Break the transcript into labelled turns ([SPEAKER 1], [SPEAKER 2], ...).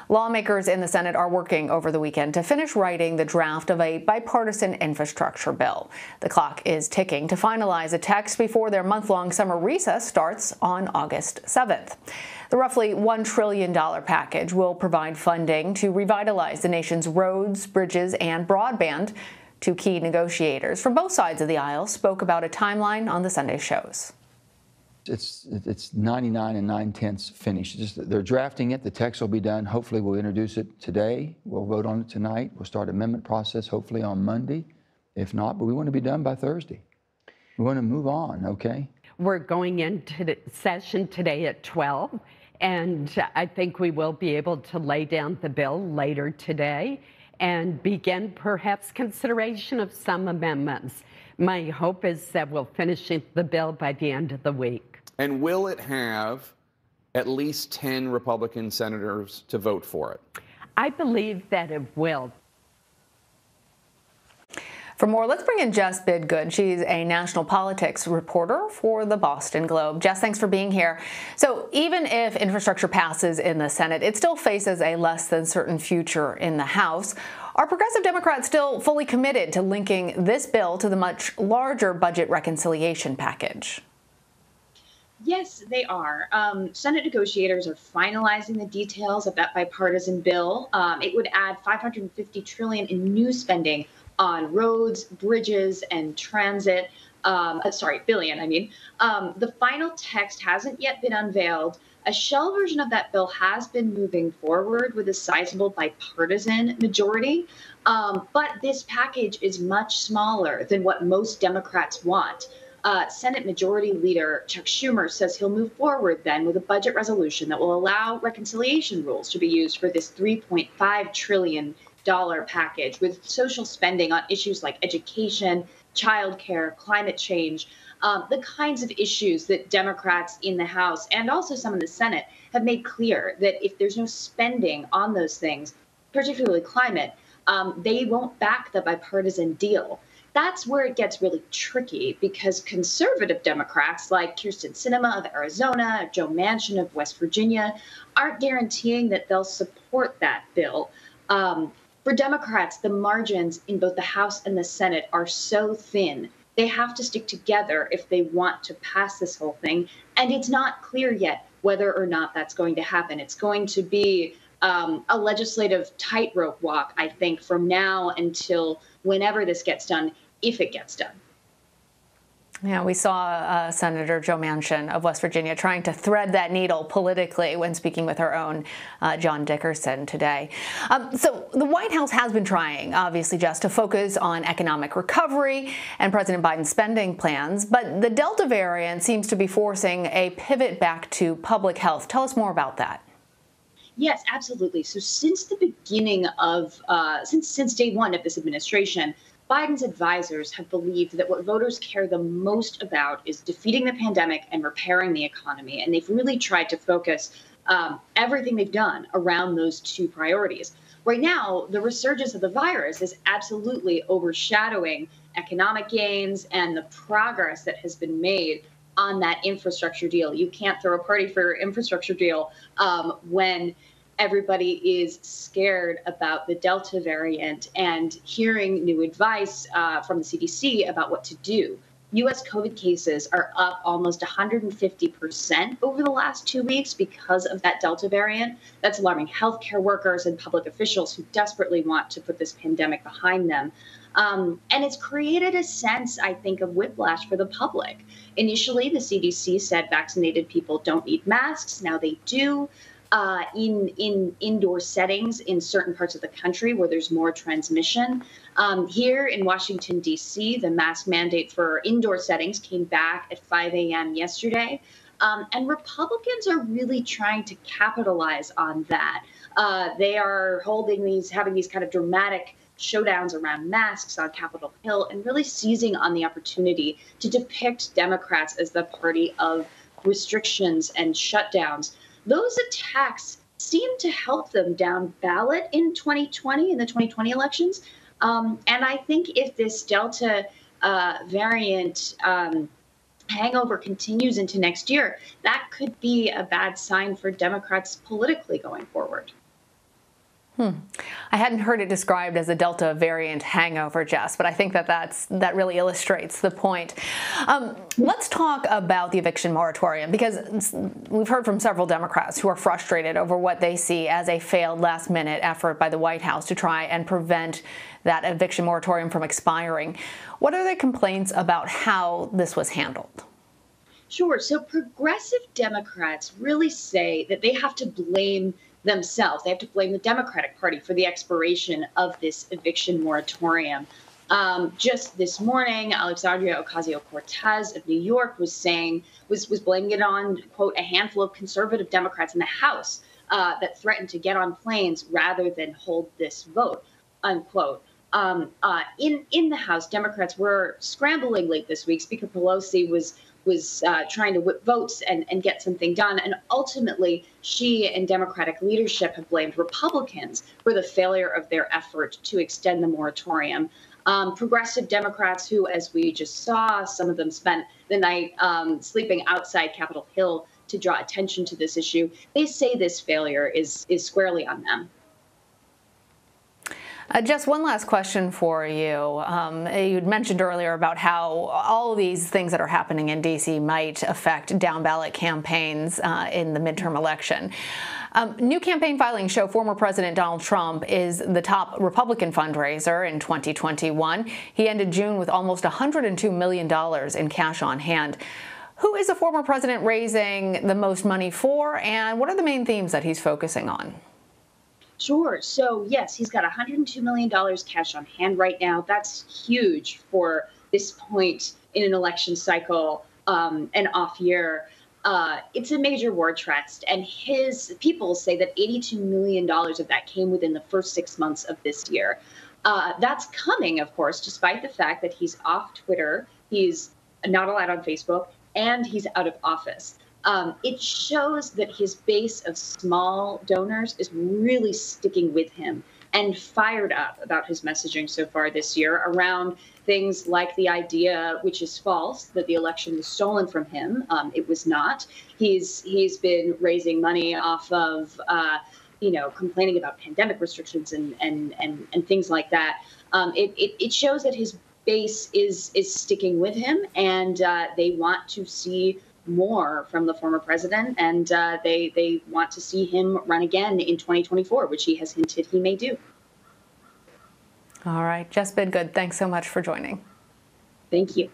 [SPEAKER 1] Lawmakers in the Senate are working over the weekend to finish writing the draft of a bipartisan infrastructure bill. The clock is ticking to finalize a text before their month-long summer recess starts on August 7th. The roughly $1 trillion package will provide funding to revitalize the nation's roads, bridges, and broadband. Two key negotiators from both sides of the aisle spoke about a timeline on the Sunday shows.
[SPEAKER 2] It's 99 and 9/10 finished. They're drafting it. The text will be done. Hopefully we'll introduce it today. We'll vote on it tonight. We'll start amendment process hopefully on Monday. If not, but we want to be done by Thursday. We want to move on, okay?
[SPEAKER 3] We're going into the session today at 12, and I think we will be able to lay down the bill later today and begin perhaps consideration of some amendments. My hope is that we'll finish the bill by the end of the week.
[SPEAKER 4] And will it have at least 10 Republican senators to vote for it?
[SPEAKER 3] I believe that it will.
[SPEAKER 1] For more, let's bring in Jess Bidgood. She's a national politics reporter for the Boston Globe. Jess, thanks for being here. So even if infrastructure passes in the Senate, it still faces a less than certain future in the House. Are progressive Democrats still fully committed to linking this bill to the much larger budget reconciliation package?
[SPEAKER 5] Yes, they are. Senate negotiators are finalizing the details of that bipartisan bill. It would add $550 trillion in new spending on roads, bridges, and transit. Billion, I mean. The final text hasn't yet been unveiled. A shell version of that bill has been moving forward with a sizable bipartisan majority. But this package is much smaller than what most Democrats want. Senate Majority Leader Chuck Schumer says he'll move forward then with a budget resolution that will allow reconciliation rules to be used for this $3.5 trillion package with social spending on issues like education, childcare, climate change, the kinds of issues that Democrats in the House and also some in the Senate have made clear that if there's no spending on those things, particularly climate, they won't back the bipartisan deal. That's where it gets really tricky because conservative Democrats like Kyrsten Sinema of Arizona, Joe Manchin of West Virginia aren't guaranteeing that they'll support that bill. For Democrats, the margins in both the House and the Senate are so thin. They have to stick together if they want to pass this whole thing. And it's not clear yet whether or not that's going to happen. It's going to be a legislative tightrope walk, I think, from now until whenever this gets done, if it gets done.
[SPEAKER 1] Yeah, we saw Senator Joe Manchin of West Virginia trying to thread that needle politically when speaking with her own John Dickerson today. So the White House has been trying, obviously, Jess, to focus on economic recovery and President Biden's spending plans, but the Delta variant seems to be forcing a pivot back to public health. Tell us more about that.
[SPEAKER 5] Yes, absolutely. So since the beginning of, since day one of this administration, Biden's advisors have believed that what voters care the most about is defeating the pandemic and repairing the economy. And they've really tried to focus everything they've done around those two priorities. Right now, the resurgence of the virus is absolutely overshadowing economic gains and the progress that has been made on that infrastructure deal. You can't throw a party for your infrastructure deal when everybody is scared about the Delta variant and hearing new advice from the CDC about what to do. U.S. COVID cases are up almost 150% over the last 2 weeks because of that Delta variant. That's alarming healthcare workers and public officials who desperately want to put this pandemic behind them. And it's created a sense, I think, of whiplash for the public. Initially, the CDC said vaccinated people don't need masks. Now they do. In indoor settings in certain parts of the country where there's more transmission. Here in Washington, D.C., the mask mandate for indoor settings came back at 5 a.m. yesterday. And Republicans are really trying to capitalize on that. They are having these kind of dramatic showdowns around masks on Capitol Hill and really seizing on the opportunity to depict Democrats as the party of restrictions and shutdowns. Those attacks seem to help them down ballot in 2020, in the 2020 elections. And I think if this Delta variant hangover continues into next year, that could be a bad sign for Democrats politically going forward.
[SPEAKER 1] I hadn't heard it described as a Delta variant hangover, Jess, but I think that really illustrates the point. Let's talk about the eviction moratorium, because we've heard from several Democrats who are frustrated over what they see as a failed last-minute effort by the White House to try and prevent that eviction moratorium from expiring. What are the complaints about how this was handled?
[SPEAKER 5] Sure. So progressive Democrats really say that they have to blame themselves. They have to blame the Democratic Party for the expiration of this eviction moratorium. Just this morning, Alexandria Ocasio-Cortez of New York was blaming it on, quote, a handful of conservative Democrats in the House that threatened to get on planes rather than hold this vote, unquote. In the House, Democrats were scrambling late this week. Speaker Pelosi was trying to whip votes and get something done. And ultimately, she and Democratic leadership have blamed Republicans for the failure of their effort to extend the moratorium. Progressive Democrats who, as we just saw, some of them spent the night sleeping outside Capitol Hill to draw attention to this issue, they say this failure is squarely on them.
[SPEAKER 1] Jess, one last question for you. You'd mentioned earlier about how all of these things that are happening in D.C. might affect down-ballot campaigns in the midterm election. New campaign filings show former President Donald Trump is the top Republican fundraiser in 2021. He ended June with almost $102 million in cash on hand. Who is the former president raising the most money for, and what are the main themes that he's focusing on?
[SPEAKER 5] Sure. So, yes, he's got $102 million cash on hand right now. That's huge for this point in an election cycle, an off year. It's a major war chest, and his people say that $82 million of that came within the first 6 months of this year. That's coming, of course, despite the fact that he's off Twitter, he's not allowed on Facebook, and he's out of office. It shows that his base of small donors is really sticking with him and fired up about his messaging so far this year around things like the idea, which is false, that the election was stolen from him. It was not. He's been raising money off of, complaining about pandemic restrictions and things like that. It shows that his base is sticking with him, and they want to see more from the former president, and they want to see him run again in 2024, which he has hinted he may do.
[SPEAKER 1] All right, Jess Bidgood, thanks so much for joining.
[SPEAKER 5] Thank you.